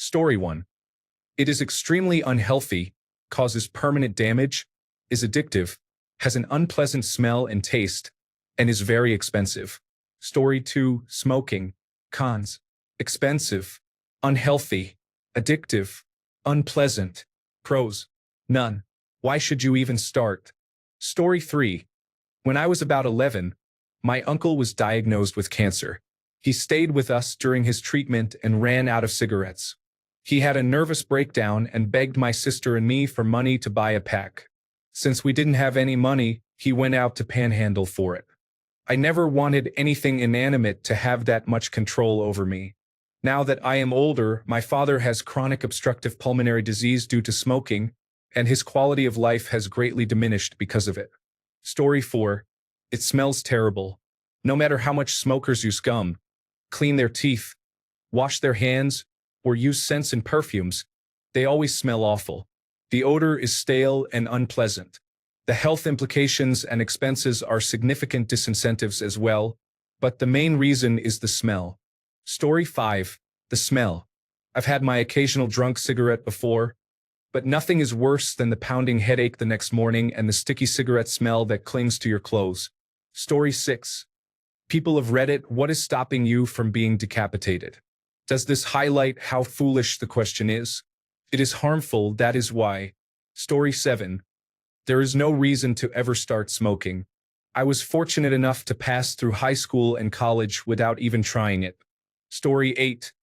Story 1. It is extremely unhealthy, causes permanent damage, is addictive, has an unpleasant smell and taste, and is very expensive. Story 2. Smoking. Cons. Expensive, unhealthy, addictive, unpleasant. Pros. None. Why should you even start? Story 3. When I was about 11, my uncle was diagnosed with cancer. He stayed with us during his treatment and ran out of cigarettes. He had a nervous breakdown and begged my sister and me for money to buy a pack. Since we didn't have any money, he went out to panhandle for it. I never wanted anything inanimate to have that much control over me. Now that I am older, my father has chronic obstructive pulmonary disease due to smoking, and his quality of life has greatly diminished because of it. Story 4. It smells terrible. No matter how much smokers use gum, clean their teeth, wash their hands, or use scents and perfumes, they always smell awful. The odor is stale and unpleasant. The health implications and expenses are significant disincentives as well, but the main reason is the smell. Story 5. The smell. I've had my occasional drunk cigarette before, but nothing is worse than the pounding headache the next morning and the sticky cigarette smell that clings to your clothes. Story 6. People of Reddit, what is stopping you from being decapitated? Does this highlight how foolish the question is? It is harmful, that is why. Story 7. There is no reason to ever start smoking. I was fortunate enough to pass through high school and college without even trying it. Story 8.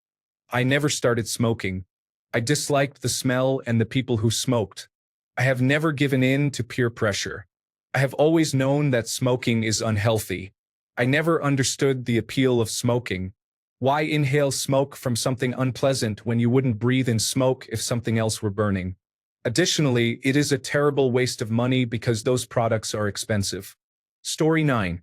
I never started smoking. I disliked the smell and the people who smoked. I have never given in to peer pressure. I have always known that smoking is unhealthy. I never understood the appeal of smoking. Why inhale smoke from something unpleasant when you wouldn't breathe in smoke if something else were burning? Additionally, it is a terrible waste of money because those products are expensive. Story 9.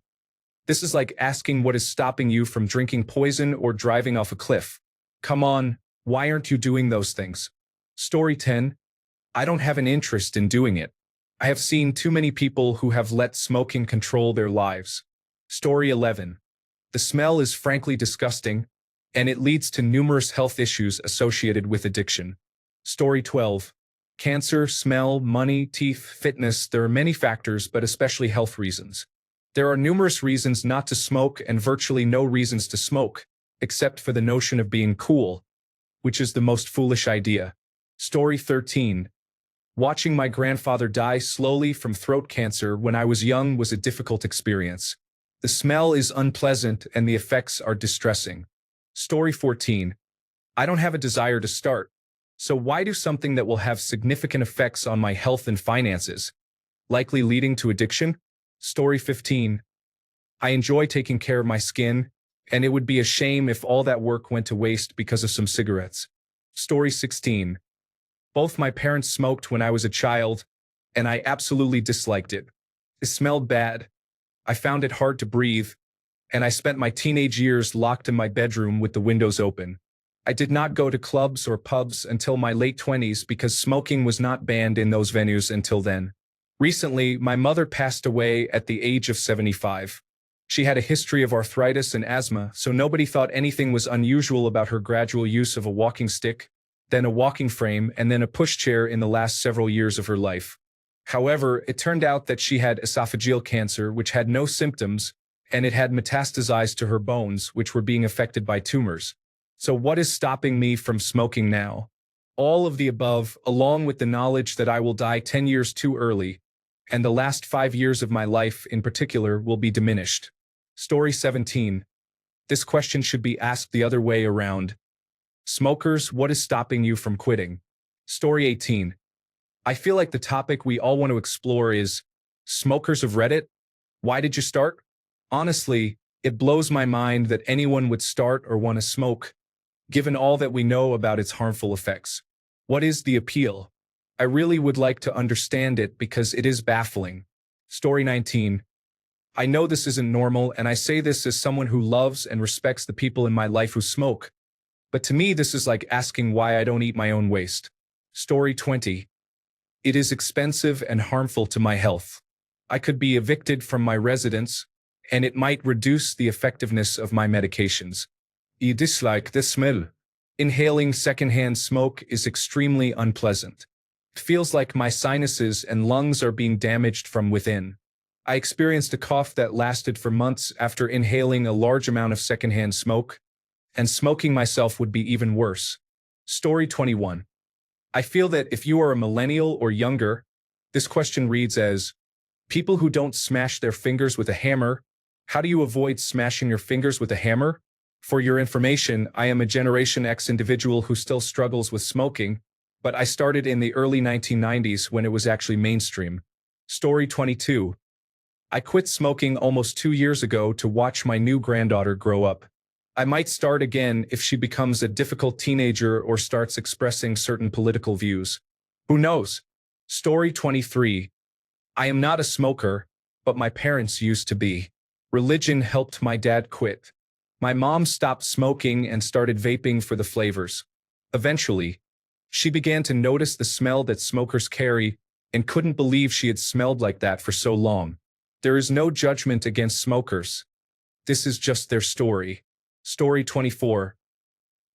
This is like asking what is stopping you from drinking poison or driving off a cliff. Come on, why aren't you doing those things? Story 10. I don't have an interest in doing it. I have seen too many people who have let smoking control their lives. Story 11. The smell is frankly disgusting, and it leads to numerous health issues associated with addiction. Story 12. Cancer, smell, money, teeth, fitness, there are many factors, but especially health reasons. There are numerous reasons not to smoke and virtually no reasons to smoke, except for the notion of being cool, which is the most foolish idea. Story 13. Watching my grandfather die slowly from throat cancer when I was young was a difficult experience. The smell is unpleasant and the effects are distressing. Story 14. I don't have a desire to start, so why do something that will have significant effects on my health and finances, likely leading to addiction? Story 15. I enjoy taking care of my skin, and it would be a shame if all that work went to waste because of some cigarettes. Story 16. Both my parents smoked when I was a child, and I absolutely disliked it. It smelled bad. I found it hard to breathe, and I spent my teenage years locked in my bedroom with the windows open. I did not go to clubs or pubs until my late 20s because smoking was not banned in those venues until then. Recently, my mother passed away at the age of 75. She had a history of arthritis and asthma, so nobody thought anything was unusual about her gradual use of a walking stick, then a walking frame, and then a pushchair in the last several years of her life. However, it turned out that she had esophageal cancer, which had no symptoms, and it had metastasized to her bones, which were being affected by tumors. So what is stopping me from smoking now? All of the above, along with the knowledge that I will die 10 years too early, and the last 5 years of my life in particular will be diminished. Story 17. This question should be asked the other way around. Smokers, what is stopping you from quitting? Story 18. I feel like the topic we all want to explore is, smokers of Reddit, why did you start? Honestly, it blows my mind that anyone would start or want to smoke, given all that we know about its harmful effects. What is the appeal? I really would like to understand it because it is baffling. Story 19. I know this isn't normal, and I say this as someone who loves and respects the people in my life who smoke, but to me this is like asking why I don't eat my own waste. Story 20. It is expensive and harmful to my health. I could be evicted from my residence, and it might reduce the effectiveness of my medications. You dislike the smell. Inhaling secondhand smoke is extremely unpleasant. It feels like my sinuses and lungs are being damaged from within. I experienced a cough that lasted for months after inhaling a large amount of secondhand smoke, and smoking myself would be even worse. Story 21. I feel that if you are a millennial or younger, this question reads as, people who don't smash their fingers with a hammer, how do you avoid smashing your fingers with a hammer? For your information, I am a Generation X individual who still struggles with smoking, but I started in the early 1990s when it was actually mainstream. Story 22. I quit smoking almost 2 years ago to watch my new granddaughter grow up. I might start again if she becomes a difficult teenager or starts expressing certain political views. Who knows? Story 23. I am not a smoker, but my parents used to be. Religion helped my dad quit. My mom stopped smoking and started vaping for the flavors. Eventually, she began to notice the smell that smokers carry and couldn't believe she had smelled like that for so long. There is no judgment against smokers. This is just their story. Story 24.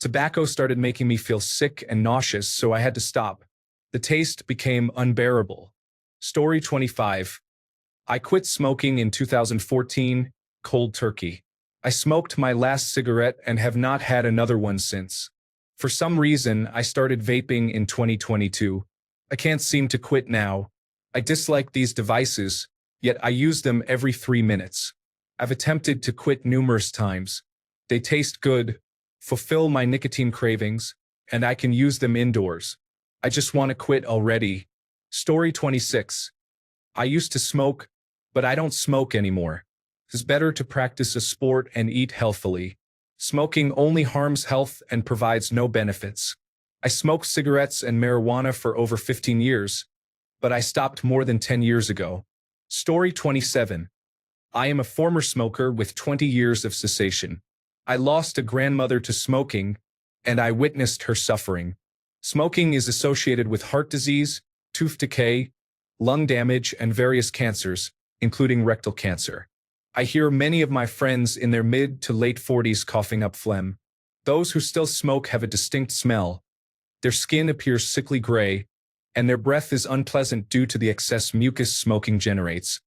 Tobacco started making me feel sick and nauseous, so I had to stop. The taste became unbearable. Story 25. I quit smoking in 2014, cold turkey. I smoked my last cigarette and have not had another one since. For some reason, I started vaping in 2022. I can't seem to quit now. I dislike these devices, yet I use them every 3 minutes. I've attempted to quit numerous times. They taste good, fulfill my nicotine cravings, and I can use them indoors. I just want to quit already. Story 26. I used to smoke, but I don't smoke anymore. It's better to practice a sport and eat healthily. Smoking only harms health and provides no benefits. I smoked cigarettes and marijuana for over 15 years, but I stopped more than 10 years ago. Story 27. I am a former smoker with 20 years of cessation. I lost a grandmother to smoking, and I witnessed her suffering. Smoking is associated with heart disease, tooth decay, lung damage, and various cancers, including rectal cancer. I hear many of my friends in their mid to late 40s coughing up phlegm. Those who still smoke have a distinct smell. Their skin appears sickly gray, and their breath is unpleasant due to the excess mucus smoking generates.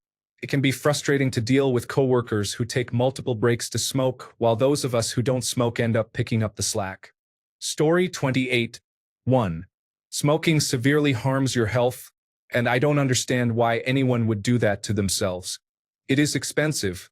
It can be frustrating to deal with coworkers who take multiple breaks to smoke, while those of us who don't smoke end up picking up the slack. Story 28. 1. Smoking severely harms your health, and I don't understand why anyone would do that to themselves. It is expensive.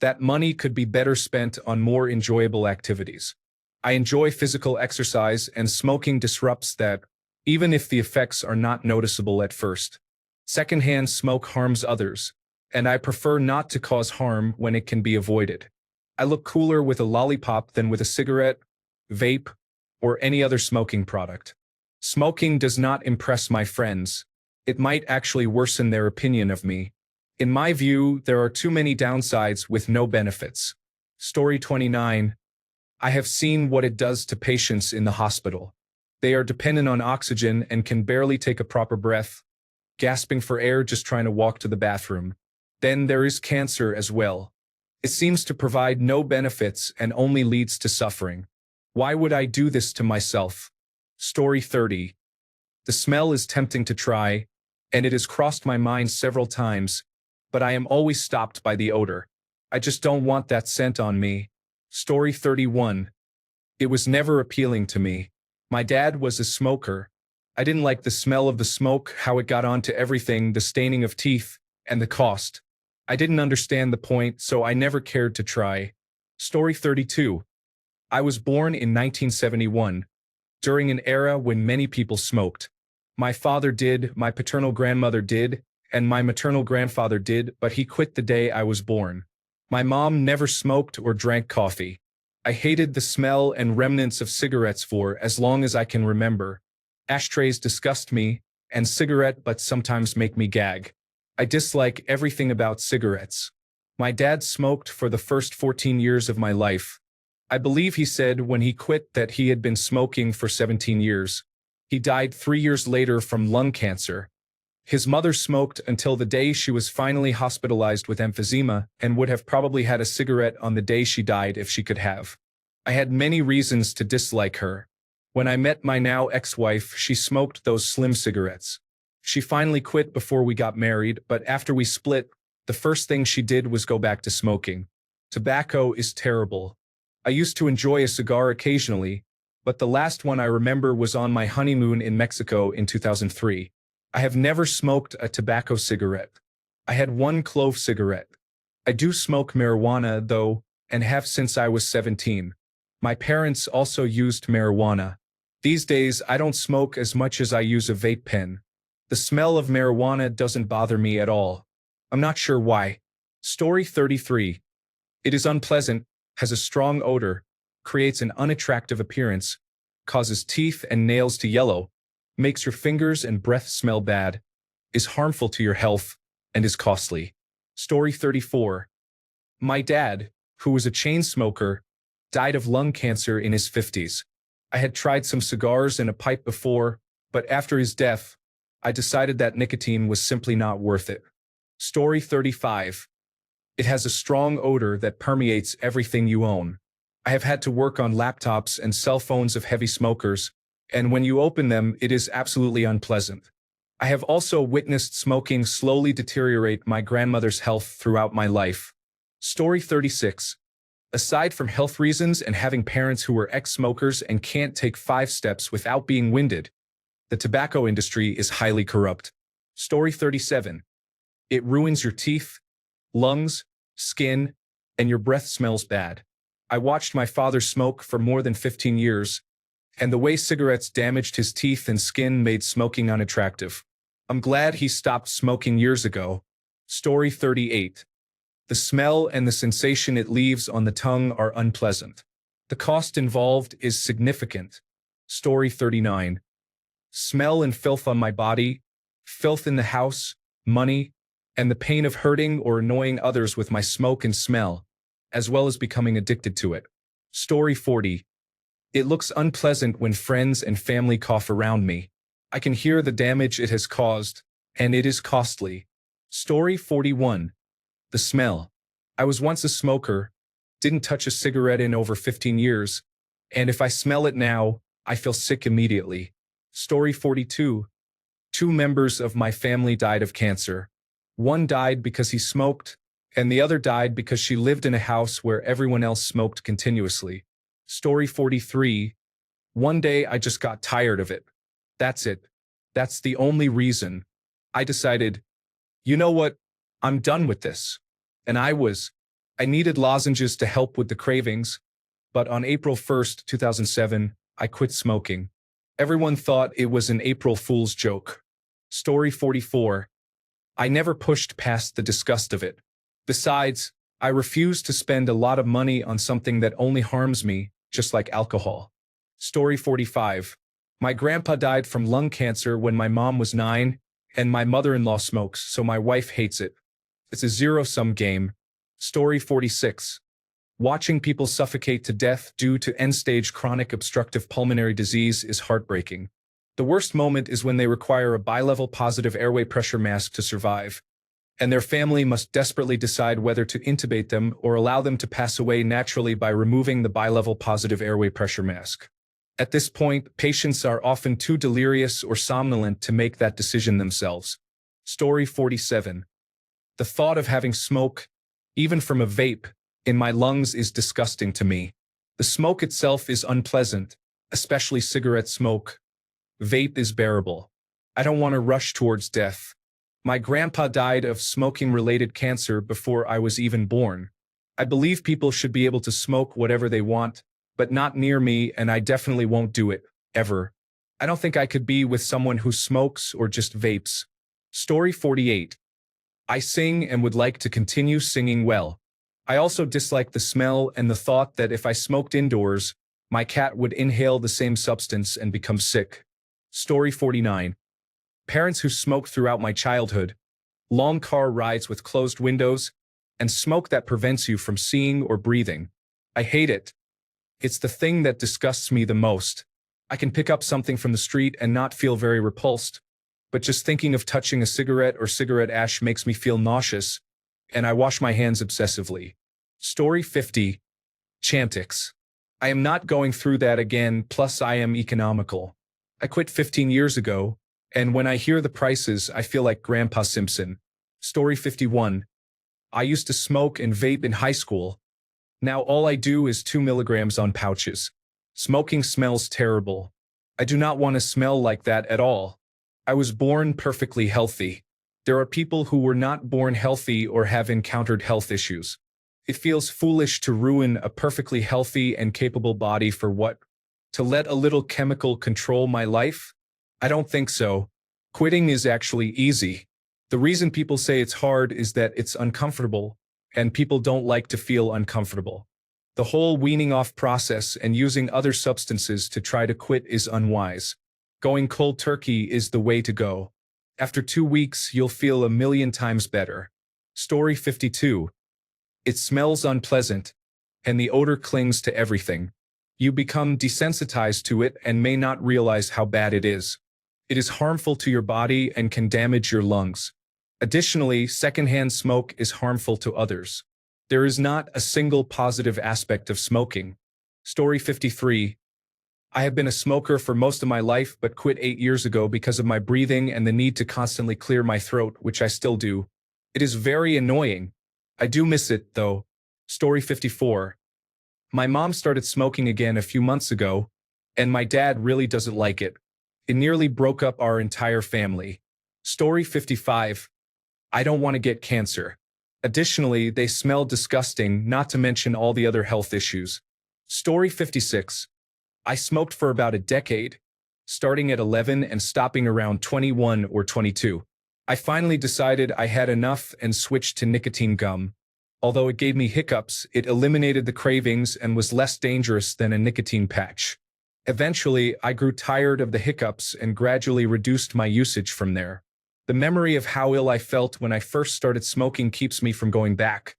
That money could be better spent on more enjoyable activities. I enjoy physical exercise, and smoking disrupts that, even if the effects are not noticeable at first. Secondhand smoke harms others, and I prefer not to cause harm when it can be avoided. I look cooler with a lollipop than with a cigarette, vape, or any other smoking product. Smoking does not impress my friends. It might actually worsen their opinion of me. In my view, there are too many downsides with no benefits. Story 29. I have seen what it does to patients in the hospital. They are dependent on oxygen and can barely take a proper breath, gasping for air just trying to walk to the bathroom. Then there is cancer as well. It seems to provide no benefits and only leads to suffering. Why would I do this to myself? Story 30. The smell is tempting to try, and it has crossed my mind several times, but I am always stopped by the odor. I just don't want that scent on me. Story 31. It was never appealing to me. My dad was a smoker. I didn't like the smell of the smoke, how it got onto everything, the staining of teeth, and the cost. I didn't understand the point, so I never cared to try. Story 32. I was born in 1971, during an era when many people smoked. My father did, my paternal grandmother did, and my maternal grandfather did, but he quit the day I was born. My mom never smoked or drank coffee. I hated the smell and remnants of cigarettes for as long as I can remember. Ashtrays disgust me, and cigarette butts sometimes make me gag. I dislike everything about cigarettes. My dad smoked for the first 14 years of my life. I believe he said when he quit that he had been smoking for 17 years. He died 3 years later from lung cancer. His mother smoked until the day she was finally hospitalized with emphysema and would have probably had a cigarette on the day she died if she could have. I had many reasons to dislike her. When I met my now ex-wife, she smoked those slim cigarettes. She finally quit before we got married, but after we split, the first thing she did was go back to smoking. Tobacco is terrible. I used to enjoy a cigar occasionally, but the last one I remember was on my honeymoon in Mexico in 2003. I have never smoked a tobacco cigarette. I had one clove cigarette. I do smoke marijuana, though, and have since I was 17. My parents also used marijuana. These days, I don't smoke as much as I use a vape pen. The smell of marijuana doesn't bother me at all. I'm not sure why. Story 33. It is unpleasant, has a strong odor, creates an unattractive appearance, causes teeth and nails to yellow, makes your fingers and breath smell bad, is harmful to your health, and is costly. Story 34. My dad, who was a chain smoker, died of lung cancer in his 50s. I had tried some cigars and a pipe before, but after his death, I decided that nicotine was simply not worth it. Story 35. It has a strong odor that permeates everything you own. I have had to work on laptops and cell phones of heavy smokers, and when you open them, it is absolutely unpleasant. I have also witnessed smoking slowly deteriorate my grandmother's health throughout my life. Story 36. Aside from health reasons and having parents who were ex-smokers and can't take 5 steps without being winded, the tobacco industry is highly corrupt. Story 37. It ruins your teeth, lungs, skin, and your breath smells bad. I watched my father smoke for more than 15 years, and the way cigarettes damaged his teeth and skin made smoking unattractive. I'm glad he stopped smoking years ago. Story 38. The smell and the sensation it leaves on the tongue are unpleasant. The cost involved is significant. Story 39. Smell and filth on my body, filth in the house, money, and the pain of hurting or annoying others with my smoke and smell, as well as becoming addicted to it. Story 40. It looks unpleasant when friends and family cough around me. I can hear the damage it has caused, and it is costly. Story 41. The smell. I was once a smoker, didn't touch a cigarette in over 15 years, and if I smell it now, I feel sick immediately. Story 42. 2 members of my family died of cancer. One died because he smoked, and the other died because she lived in a house where everyone else smoked continuously. Story 43. One day I just got tired of it. That's it. That's the only reason. I decided, you know what? I'm done with this. And I needed lozenges to help with the cravings, but on April 1st, 2007, I quit smoking. Everyone thought it was an April Fool's joke. Story 44. I never pushed past the disgust of it. Besides, I refuse to spend a lot of money on something that only harms me, just like alcohol. Story 45. My grandpa died from lung cancer when my mom was 9, and my mother-in-law smokes, so my wife hates it. It's a zero-sum game. Story 46. Watching people suffocate to death due to end-stage chronic obstructive pulmonary disease is heartbreaking. The worst moment is when they require a bilevel positive airway pressure mask to survive, and their family must desperately decide whether to intubate them or allow them to pass away naturally by removing the bilevel positive airway pressure mask. At this point, patients are often too delirious or somnolent to make that decision themselves. Story 47. The thought of having smoke, even from a vape, in my lungs is disgusting to me. The smoke itself is unpleasant, especially cigarette smoke. Vape is bearable. I don't want to rush towards death. My grandpa died of smoking-related cancer before I was even born. I believe people should be able to smoke whatever they want, but not near me, and I definitely won't do it, ever. I don't think I could be with someone who smokes or just vapes. Story 48. I sing and would like to continue singing well. I also dislike the smell and the thought that if I smoked indoors, my cat would inhale the same substance and become sick. Story 49. Parents who smoked throughout my childhood, long car rides with closed windows, and smoke that prevents you from seeing or breathing. I hate it. It's the thing that disgusts me the most. I can pick up something from the street and not feel very repulsed, but just thinking of touching a cigarette or cigarette ash makes me feel nauseous, and I wash my hands obsessively. Story 50. Chantix. I am not going through that again, plus I am economical. I quit 15 years ago, and when I hear the prices, I feel like Grandpa Simpson. Story 51. I used to smoke and vape in high school. Now all I do is 2 milligrams on pouches. Smoking smells terrible. I do not want to smell like that at all. I was born perfectly healthy. There are people who were not born healthy or have encountered health issues. It feels foolish to ruin a perfectly healthy and capable body for what? To let a little chemical control my life? I don't think so. Quitting is actually easy. The reason people say it's hard is that it's uncomfortable, and people don't like to feel uncomfortable. The whole weaning off process and using other substances to try to quit is unwise. Going cold turkey is the way to go. After 2 weeks, you'll feel a million times better. Story 52. It smells unpleasant, and the odor clings to everything. You become desensitized to it and may not realize how bad it is. It is harmful to your body and can damage your lungs. Additionally, secondhand smoke is harmful to others. There is not a single positive aspect of smoking. Story 53. I have been a smoker for most of my life but quit 8 years ago because of my breathing and the need to constantly clear my throat, which I still do. It is very annoying. I do miss it, though. Story 54. My mom started smoking again a few months ago, and my dad really doesn't like it. It nearly broke up our entire family. Story 55. I don't want to get cancer. Additionally, they smell disgusting, not to mention all the other health issues. Story 56. I smoked for about a decade, starting at 11 and stopping around 21 or 22. I finally decided I had enough and switched to nicotine gum. Although it gave me hiccups, it eliminated the cravings and was less dangerous than a nicotine patch. Eventually, I grew tired of the hiccups and gradually reduced my usage from there. The memory of how ill I felt when I first started smoking keeps me from going back.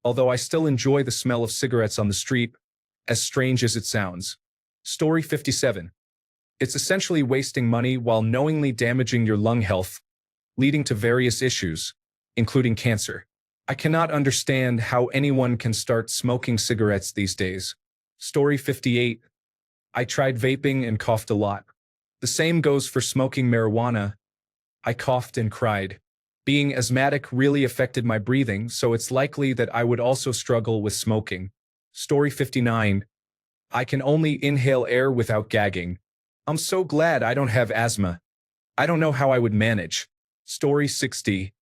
Although I still enjoy the smell of cigarettes on the street, as strange as it sounds. Story 57. It's essentially wasting money while knowingly damaging your lung health, leading to various issues, including cancer. I cannot understand how anyone can start smoking cigarettes these days. Story 58. I tried vaping and coughed a lot. The same goes for smoking marijuana. I coughed and cried. Being asthmatic really affected my breathing, so it's likely that I would also struggle with smoking. Story 59. I can only inhale air without gagging. I'm so glad I don't have asthma. I don't know how I would manage. Story 60.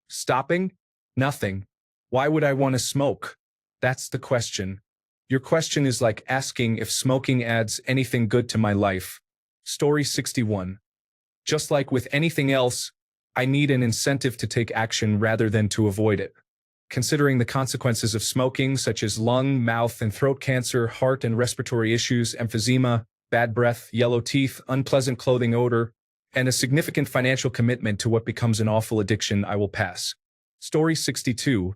Stopping? Nothing. Why would I want to smoke? That's the question. Your question is like asking if smoking adds anything good to my life. Story 61. Just like with anything else, I need an incentive to take action rather than to avoid it. Considering the consequences of smoking, such as lung, mouth, and throat cancer, heart and respiratory issues, emphysema, bad breath, yellow teeth, unpleasant clothing odor, and a significant financial commitment to what becomes an awful addiction, I will pass. Story 62.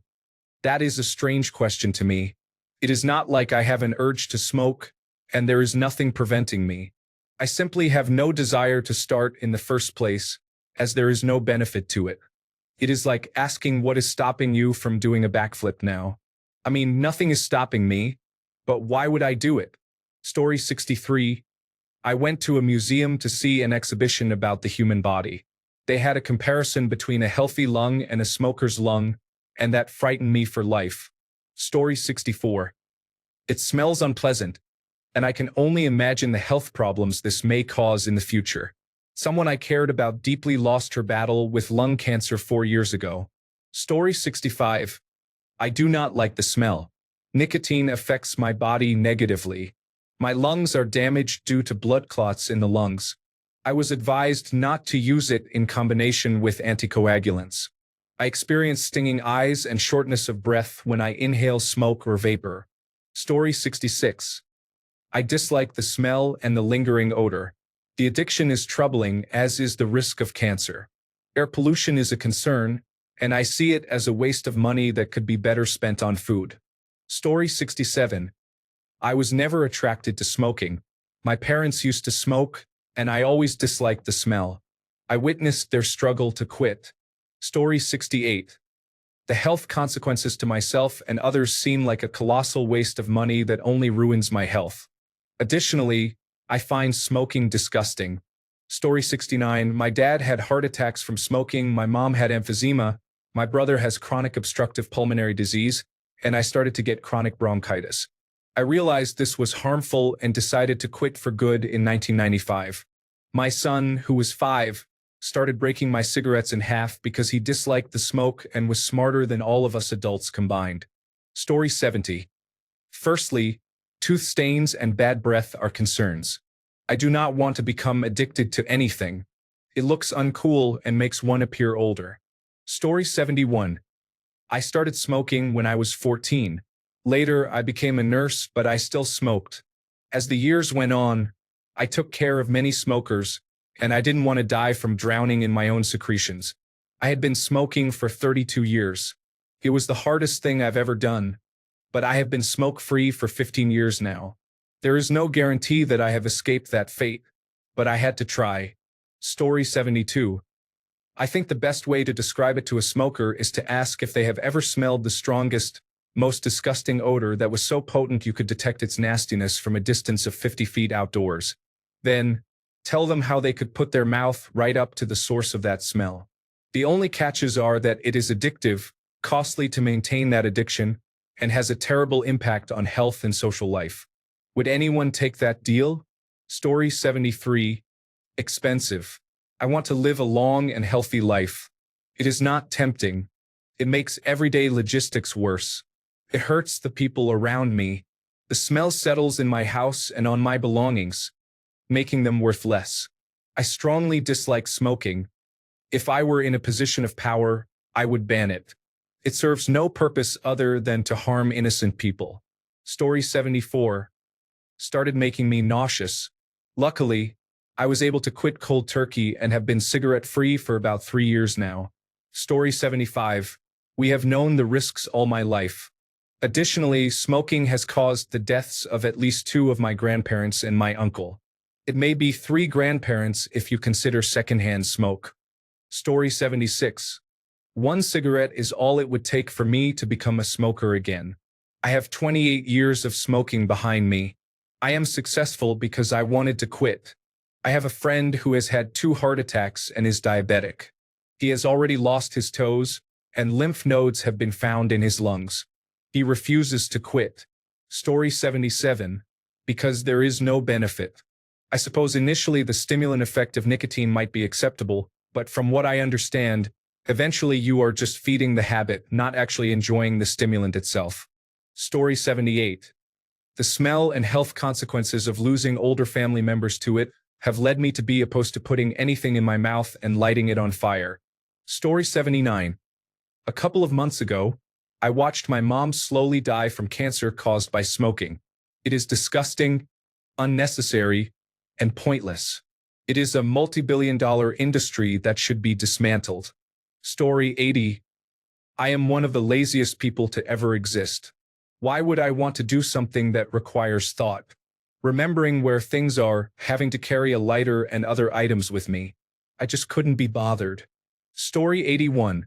That is a strange question to me. It is not like I have an urge to smoke, and there is nothing preventing me. I simply have no desire to start in the first place, as there is no benefit to it. It is like asking what is stopping you from doing a backflip now. I mean, nothing is stopping me, but why would I do it? Story 63. I went to a museum to see an exhibition about the human body. They had a comparison between a healthy lung and a smoker's lung, and that frightened me for life. Story 64. It smells unpleasant, and I can only imagine the health problems this may cause in the future. Someone I cared about deeply lost her battle with lung cancer 4 years ago. Story 65. I do not like the smell. Nicotine affects my body negatively. My lungs are damaged due to blood clots in the lungs. I was advised not to use it in combination with anticoagulants. I experience stinging eyes and shortness of breath when I inhale smoke or vapor. Story 66. I dislike the smell and the lingering odor. The addiction is troubling, as is the risk of cancer. Air pollution is a concern, and I see it as a waste of money that could be better spent on food. Story 67. I was never attracted to smoking. My parents used to smoke, and I always disliked the smell. I witnessed their struggle to quit. Story 68. The health consequences to myself and others seem like a colossal waste of money that only ruins my health. Additionally, I find smoking disgusting. Story 69. My dad had heart attacks from smoking, my mom had emphysema, my brother has chronic obstructive pulmonary disease, and I started to get chronic bronchitis. I realized this was harmful and decided to quit for good in 1995. My son, who was 5, started breaking my cigarettes in half because he disliked the smoke and was smarter than all of us adults combined. Story 70. Firstly, tooth stains and bad breath are concerns. I do not want to become addicted to anything. It looks uncool and makes one appear older. Story 71. I started smoking when I was 14. Later, I became a nurse, but I still smoked. As the years went on, I took care of many smokers, and I didn't want to die from drowning in my own secretions. I had been smoking for 32 years. It was the hardest thing I've ever done, but I have been smoke-free for 15 years now. There is no guarantee that I have escaped that fate, but I had to try. Story 72. I think the best way to describe it to a smoker is to ask if they have ever smelled the strongest, most disgusting odor that was so potent you could detect its nastiness from a distance of 50 feet outdoors. Then, tell them how they could put their mouth right up to the source of that smell. The only catches are that it is addictive, costly to maintain that addiction, and has a terrible impact on health and social life. Would anyone take that deal? Story 73. Expensive. I want to live a long and healthy life. It is not tempting. It makes everyday logistics worse. It hurts the people around me. The smell settles in my house and on my belongings, making them worth less. I strongly dislike smoking. If I were in a position of power, I would ban it. It serves no purpose other than to harm innocent people. Story 74. Started making me nauseous. Luckily, I was able to quit cold turkey and have been cigarette-free for about 3 years now. Story 75. We have known the risks all my life. Additionally, smoking has caused the deaths of at least 2 of my grandparents and my uncle. It may be 3 grandparents if you consider secondhand smoke. Story 76. 1 cigarette is all it would take for me to become a smoker again. I have 28 years of smoking behind me. I am successful because I wanted to quit. I have a friend who has had 2 heart attacks and is diabetic. He has already lost his toes, and lymph nodes have been found in his lungs. He refuses to quit. Story 77. Because there is no benefit. I suppose initially the stimulant effect of nicotine might be acceptable, but from what I understand, eventually you are just feeding the habit, not actually enjoying the stimulant itself. Story 78. The smell and health consequences of losing older family members to it have led me to be opposed to putting anything in my mouth and lighting it on fire. Story 79. A couple of months ago, I watched my mom slowly die from cancer caused by smoking. It is disgusting, unnecessary, and pointless. It is a multi-billion-dollar industry that should be dismantled. Story 80. I am one of the laziest people to ever exist. Why would I want to do something that requires thought? Remembering where things are, having to carry a lighter and other items with me. I just couldn't be bothered. Story 81.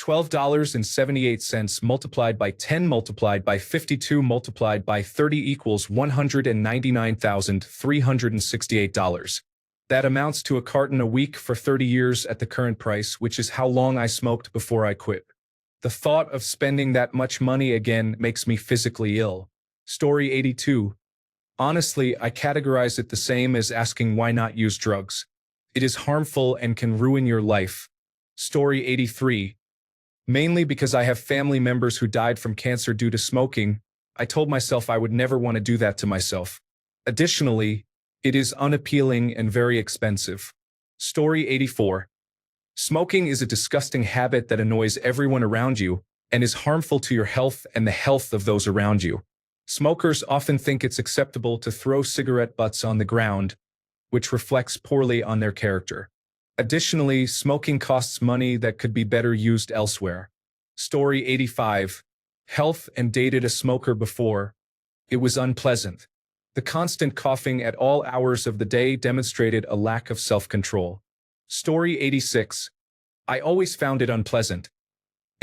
$12.78 multiplied by 10 multiplied by 52 multiplied by 30 equals $199,368. That amounts to a carton a week for 30 years at the current price, which is how long I smoked before I quit. The thought of spending that much money again makes me physically ill. Story 82. Honestly, I categorize it the same as asking why not use drugs. It is harmful and can ruin your life. Story 83. Mainly because I have family members who died from cancer due to smoking, I told myself I would never want to do that to myself. Additionally, it is unappealing and very expensive. Story 84. Smoking is a disgusting habit that annoys everyone around you and is harmful to your health and the health of those around you. Smokers often think it's acceptable to throw cigarette butts on the ground, which reflects poorly on their character. Additionally, smoking costs money that could be better used elsewhere. Story 85. Health and dated a smoker before. It was unpleasant. The constant coughing at all hours of the day demonstrated a lack of self-control. Story 86. I always found it unpleasant.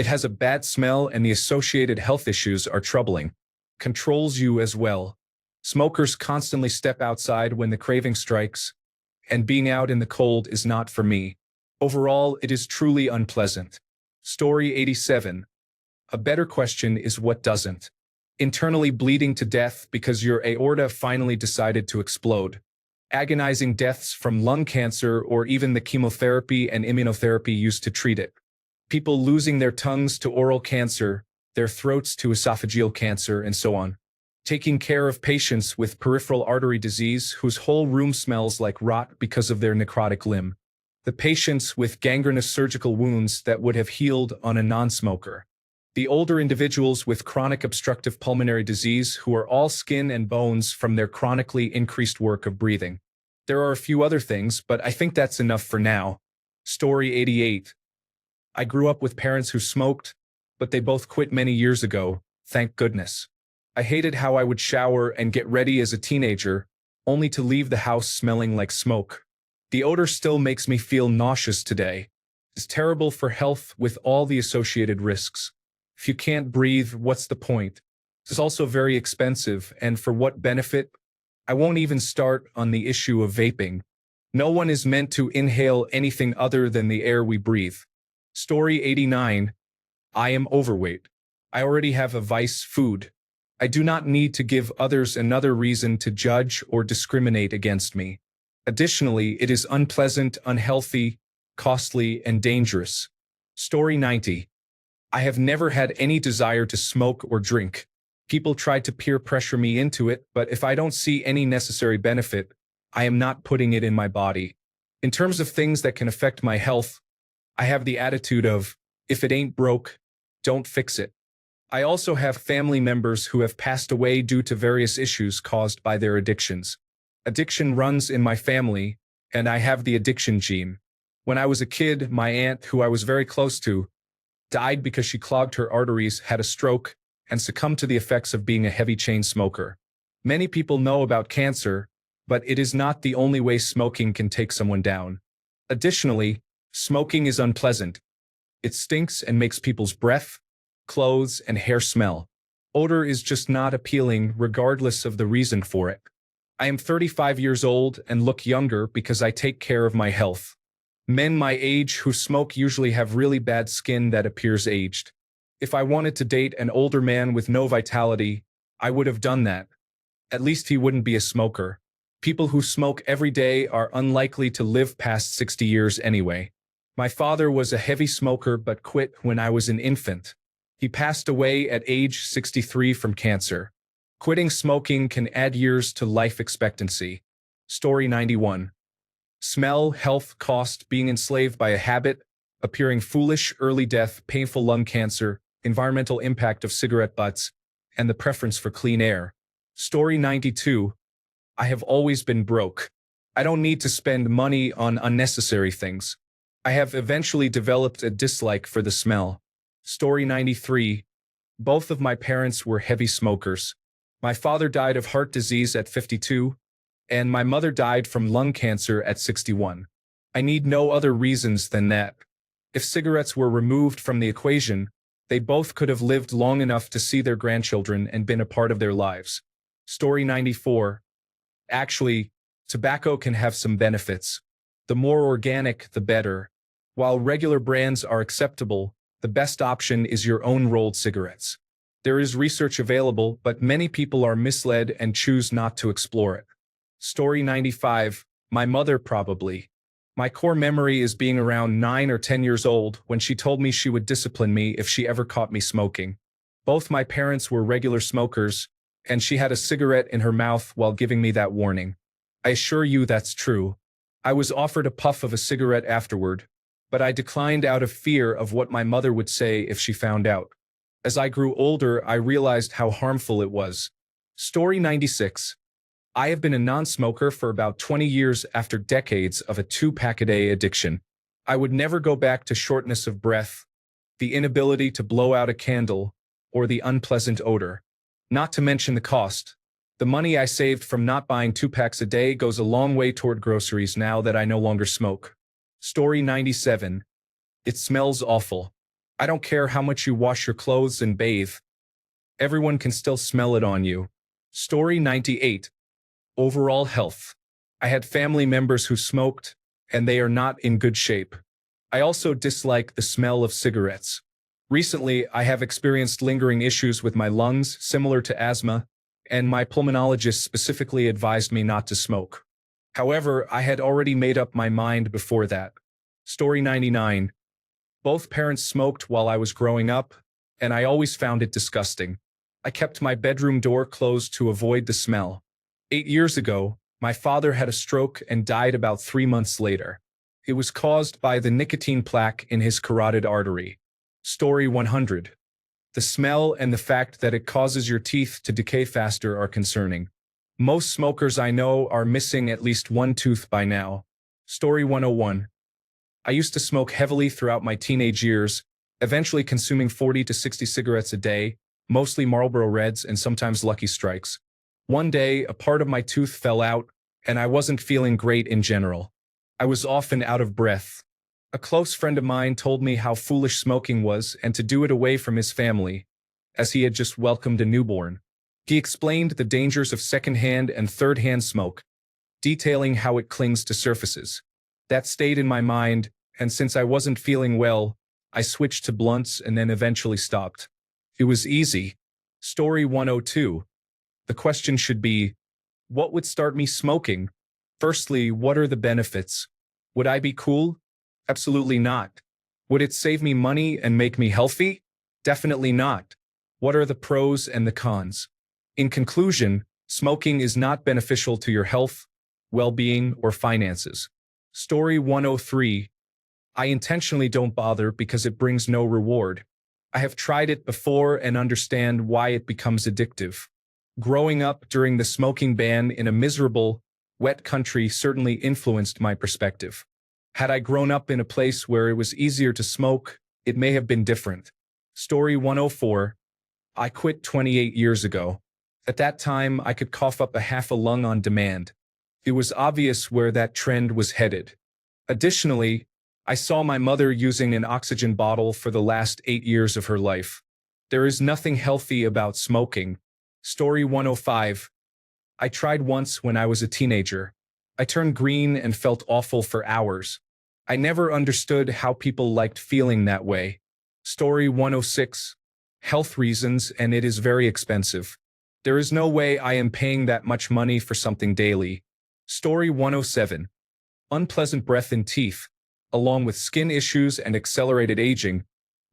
It has a bad smell and the associated health issues are troubling. Controls you as well. Smokers constantly step outside when the craving strikes, and being out in the cold is not for me. Overall, it is truly unpleasant. Story 87. A better question is what doesn't. Internally bleeding to death because your aorta finally decided to explode. Agonizing deaths from lung cancer or even the chemotherapy and immunotherapy used to treat it. People losing their tongues to oral cancer, their throats to esophageal cancer, and so on. Taking care of patients with peripheral artery disease whose whole room smells like rot because of their necrotic limb. The patients with gangrenous surgical wounds that would have healed on a non-smoker. The older individuals with chronic obstructive pulmonary disease who are all skin and bones from their chronically increased work of breathing. There are a few other things, but I think that's enough for now. Story 88. I grew up with parents who smoked, but they both quit many years ago, thank goodness. I hated how I would shower and get ready as a teenager, only to leave the house smelling like smoke. The odor still makes me feel nauseous today. It's terrible for health with all the associated risks. If you can't breathe, what's the point? It's also very expensive, and for what benefit? I won't even start on the issue of vaping. No one is meant to inhale anything other than the air we breathe. Story 89. I am overweight. I already have a vice, food. I do not need to give others another reason to judge or discriminate against me. Additionally, it is unpleasant, unhealthy, costly, and dangerous. Story 90. I have never had any desire to smoke or drink. People try to peer pressure me into it, but if I don't see any necessary benefit, I am not putting it in my body. In terms of things that can affect my health, I have the attitude of, if it ain't broke, don't fix it. I also have family members who have passed away due to various issues caused by their addictions. Addiction runs in my family, and I have the addiction gene. When I was a kid, my aunt, who I was very close to, died because she clogged her arteries, had a stroke, and succumbed to the effects of being a heavy chain smoker. Many people know about cancer, but it is not the only way smoking can take someone down. Additionally, smoking is unpleasant. It stinks and makes people's breath, clothes, and hair smell. Odor is just not appealing regardless of the reason for it. I am 35 years old and look younger because I take care of my health. Men my age who smoke usually have really bad skin that appears aged. If I wanted to date an older man with no vitality, I would have done that. At least he wouldn't be a smoker. People who smoke every day are unlikely to live past 60 years anyway. My father was a heavy smoker but quit when I was an infant. He passed away at age 63 from cancer. Quitting smoking can add years to life expectancy. Story 91. Smell, health, cost, being enslaved by a habit, appearing foolish, early death, painful lung cancer, environmental impact of cigarette butts, and the preference for clean air. Story 92. I have always been broke. I don't need to spend money on unnecessary things. I have eventually developed a dislike for the smell. Story 93. Both of my parents were heavy smokers. My father died of heart disease at 52, and my mother died from lung cancer at 61. I need no other reasons than that. If cigarettes were removed from the equation, they both could have lived long enough to see their grandchildren and been a part of their lives. Story 94. Actually, tobacco can have some benefits. The more organic, the better. While regular brands are acceptable, the best option is your own rolled cigarettes. There is research available, but many people are misled and choose not to explore it. Story 95. My mother probably. My core memory is being around 9 or 10 years old when she told me she would discipline me if she ever caught me smoking. Both my parents were regular smokers, and she had a cigarette in her mouth while giving me that warning. I assure you that's true. I was offered a puff of a cigarette afterward, but I declined out of fear of what my mother would say if she found out. As I grew older, I realized how harmful it was. Story 96. I have been a non-smoker for about 20 years after decades of a 2-pack-a-day addiction. I would never go back to shortness of breath, the inability to blow out a candle, or the unpleasant odor. Not to mention the cost. The money I saved from not buying 2 packs a day goes a long way toward groceries now that I no longer smoke. Story 97. It smells awful. I don't care how much you wash your clothes and bathe. Everyone can still smell it on you. Story 98. Overall health. I had family members who smoked, and they are not in good shape. I also dislike the smell of cigarettes. Recently, I have experienced lingering issues with my lungs, similar to asthma, and my pulmonologist specifically advised me not to smoke. However, I had already made up my mind before that. Story 99. Both parents smoked while I was growing up, and I always found it disgusting. I kept my bedroom door closed to avoid the smell. 8 years ago, my father had a stroke and died about 3 months later. It was caused by the nicotine plaque in his carotid artery. Story 100. The smell and the fact that it causes your teeth to decay faster are concerning. Most smokers I know are missing at least one tooth by now. Story 101. I used to smoke heavily throughout my teenage years, eventually consuming 40 to 60 cigarettes a day, mostly Marlboro Reds and sometimes Lucky Strikes. One day, a part of my tooth fell out, and I wasn't feeling great in general. I was often out of breath. A close friend of mine told me how foolish smoking was and to do it away from his family, as he had just welcomed a newborn. He explained the dangers of second-hand and third-hand smoke, detailing how it clings to surfaces. That stayed in my mind, and since I wasn't feeling well, I switched to blunts and then eventually stopped. It was easy. Story 102. The question should be, what would start me smoking? Firstly, what are the benefits? Would I be cool? Absolutely not. Would it save me money and make me healthy? Definitely not. What are the pros and the cons? In conclusion, smoking is not beneficial to your health, well-being, or finances. Story 103. I intentionally don't bother because it brings no reward. I have tried it before and understand why it becomes addictive. Growing up during the smoking ban in a miserable, wet country certainly influenced my perspective. Had I grown up in a place where it was easier to smoke, it may have been different. Story 104. I quit 28 years ago. At that time, I could cough up a half a lung on demand. It was obvious where that trend was headed. Additionally, I saw my mother using an oxygen bottle for the last 8 years of her life. There is nothing healthy about smoking. Story 105. I tried once when I was a teenager. I turned green and felt awful for hours. I never understood how people liked feeling that way. Story 106. Health reasons, and it is very expensive. There is no way I am paying that much money for something daily. Story 107. Unpleasant breath and teeth, along with skin issues and accelerated aging,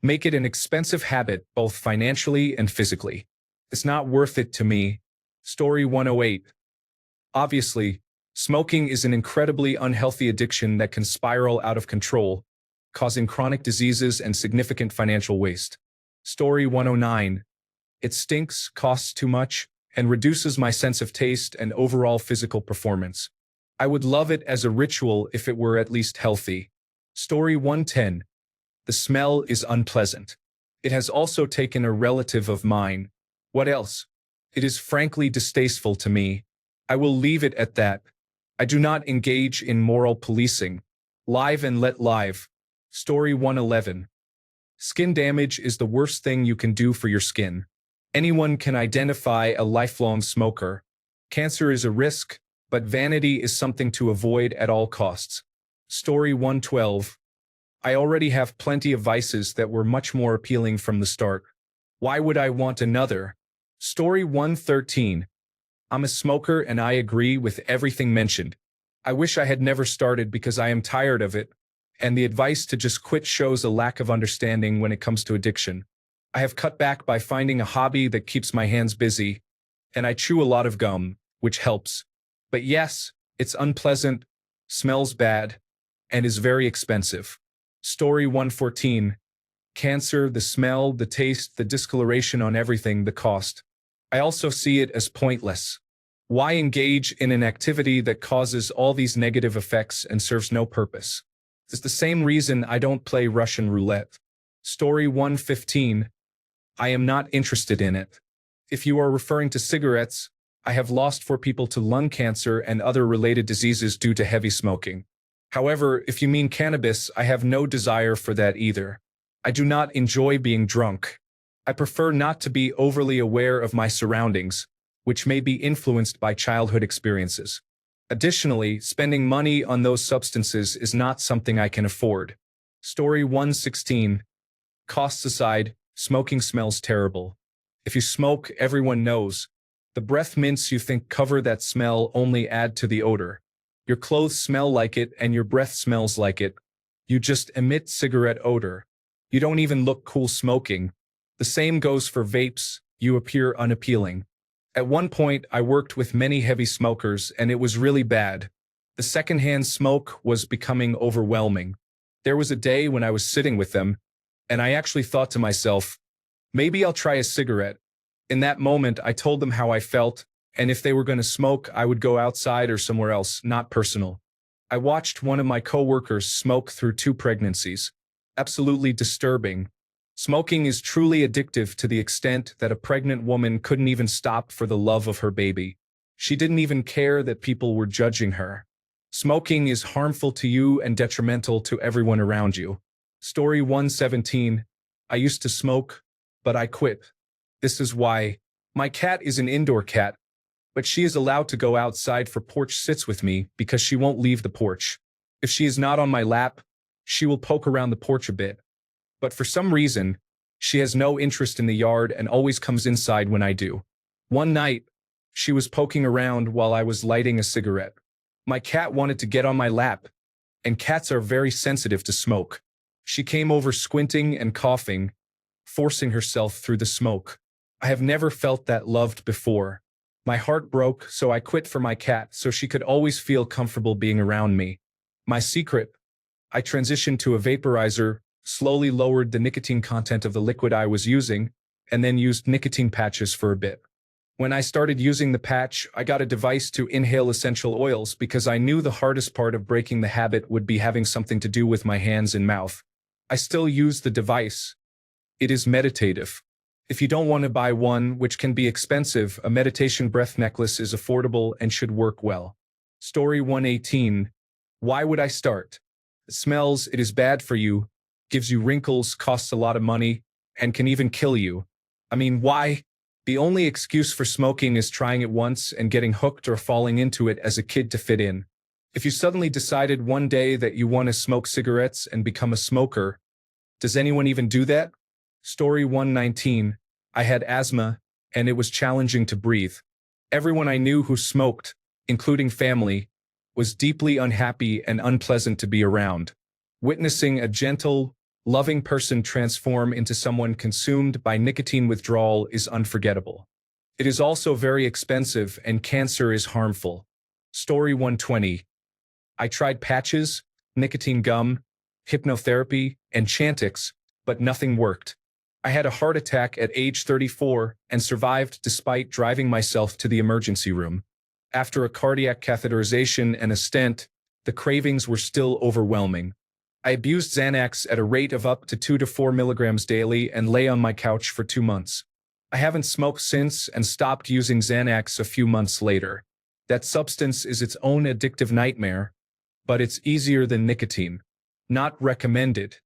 make it an expensive habit both financially and physically. It's not worth it to me. Story 108. Obviously, smoking is an incredibly unhealthy addiction that can spiral out of control, causing chronic diseases and significant financial waste. Story 109. It stinks, costs too much, and reduces my sense of taste and overall physical performance. I would love it as a ritual if it were at least healthy. Story 110. The smell is unpleasant. It has also taken a relative of mine. What else? It is frankly distasteful to me. I will leave it at that. I do not engage in moral policing. Live and let live. Story 111. Skin damage is the worst thing you can do for your skin. Anyone can identify a lifelong smoker. Cancer is a risk, but vanity is something to avoid at all costs. Story 112. I already have plenty of vices that were much more appealing from the start. Why would I want another? Story 113. I'm a smoker and I agree with everything mentioned. I wish I had never started because I am tired of it, and the advice to just quit shows a lack of understanding when it comes to addiction. I have cut back by finding a hobby that keeps my hands busy, and I chew a lot of gum, which helps. But yes, it's unpleasant, smells bad, and is very expensive. Story 114. Cancer, the smell, the taste, the discoloration on everything, the cost. I also see it as pointless. Why engage in an activity that causes all these negative effects and serves no purpose? It's the same reason I don't play Russian roulette. Story 115. I am not interested in it. If you are referring to cigarettes, I have lost 4 people to lung cancer and other related diseases due to heavy smoking. However, if you mean cannabis, I have no desire for that either. I do not enjoy being drunk. I prefer not to be overly aware of my surroundings, which may be influenced by childhood experiences. Additionally, spending money on those substances is not something I can afford. Story 116. Costs aside, smoking smells terrible. If you smoke, everyone knows. The breath mints you think cover that smell only add to the odor. Your clothes smell like it and your breath smells like it. You just emit cigarette odor. You don't even look cool smoking. The same goes for vapes, you appear unappealing. At one point, I worked with many heavy smokers and it was really bad. The secondhand smoke was becoming overwhelming. There was a day when I was sitting with them, and I actually thought to myself, maybe I'll try a cigarette. In that moment, I told them how I felt, and if they were going to smoke, I would go outside or somewhere else, not personal. I watched one of my coworkers smoke through 2 pregnancies. Absolutely disturbing. Smoking is truly addictive to the extent that a pregnant woman couldn't even stop for the love of her baby. She didn't even care that people were judging her. Smoking is harmful to you and detrimental to everyone around you. Story 117. I used to smoke, but I quit. This is why. My cat is an indoor cat, but she is allowed to go outside for porch sits with me because she won't leave the porch. If she is not on my lap, she will poke around the porch a bit. But for some reason, she has no interest in the yard and always comes inside when I do. One night, she was poking around while I was lighting a cigarette. My cat wanted to get on my lap, and cats are very sensitive to smoke. She came over squinting and coughing, forcing herself through the smoke. I have never felt that loved before. My heart broke, so I quit for my cat so she could always feel comfortable being around me. My secret: I transitioned to a vaporizer, slowly lowered the nicotine content of the liquid I was using, and then used nicotine patches for a bit. When I started using the patch, I got a device to inhale essential oils because I knew the hardest part of breaking the habit would be having something to do with my hands and mouth. I still use the device. It is meditative. If you don't want to buy one, which can be expensive, a meditation breath necklace is affordable and should work well. Story 118. Why would I start? It smells, it is bad for you, gives you wrinkles, costs a lot of money, and can even kill you. I mean, why? The only excuse for smoking is trying it once and getting hooked or falling into it as a kid to fit in. If you suddenly decided one day that you want to smoke cigarettes and become a smoker, does anyone even do that? Story 119. I had asthma, and it was challenging to breathe. Everyone I knew who smoked, including family, was deeply unhappy and unpleasant to be around. Witnessing a gentle, loving person transform into someone consumed by nicotine withdrawal is unforgettable. It is also very expensive and cancer is harmful. Story 120. I tried patches, nicotine gum, hypnotherapy, and Chantix, but nothing worked. I had a heart attack at age 34 and survived despite driving myself to the emergency room. After a cardiac catheterization and a stent, the cravings were still overwhelming. I abused Xanax at a rate of up to 2 to 4 milligrams daily and lay on my couch for 2 months. I haven't smoked since and stopped using Xanax a few months later. That substance is its own addictive nightmare, but it's easier than nicotine. Not recommended.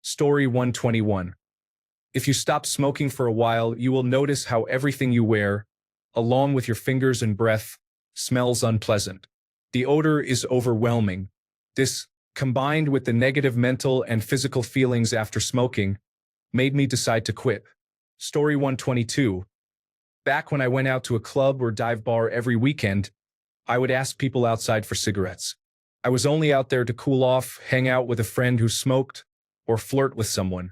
Story 121. If you stop smoking for a while, you will notice how everything you wear, along with your fingers and breath, smells unpleasant. The odor is overwhelming. This, combined with the negative mental and physical feelings after smoking, made me decide to quit. Story 122. Back when I went out to a club or dive bar every weekend, I would ask people outside for cigarettes. I was only out there to cool off, hang out with a friend who smoked, or flirt with someone.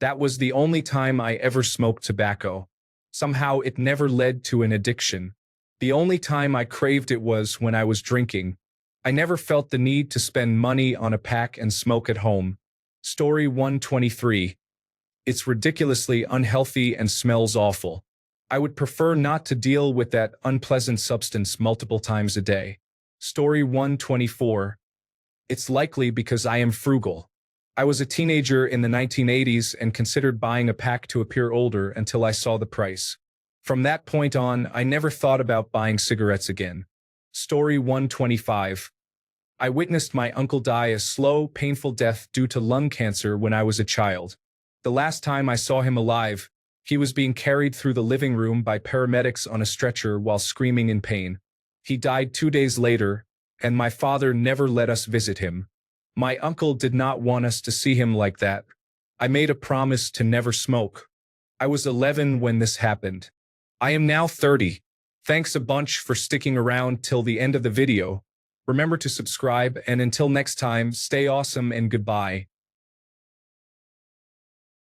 That was the only time I ever smoked tobacco. Somehow it never led to an addiction. The only time I craved it was when I was drinking. I never felt the need to spend money on a pack and smoke at home. Story 123. It's ridiculously unhealthy and smells awful. I would prefer not to deal with that unpleasant substance multiple times a day. Story 124. It's likely because I am frugal. I was a teenager in the 1980s and considered buying a pack to appear older until I saw the price. From that point on, I never thought about buying cigarettes again. Story 125. I witnessed my uncle die a slow, painful death due to lung cancer when I was a child. The last time I saw him alive, he was being carried through the living room by paramedics on a stretcher while screaming in pain. He died 2 days later, and my father never let us visit him. My uncle did not want us to see him like that. I made a promise to never smoke. I was 11 when this happened. I am now 30. Thanks a bunch for sticking around till the end of the video. Remember to subscribe, and until next time, stay awesome and goodbye.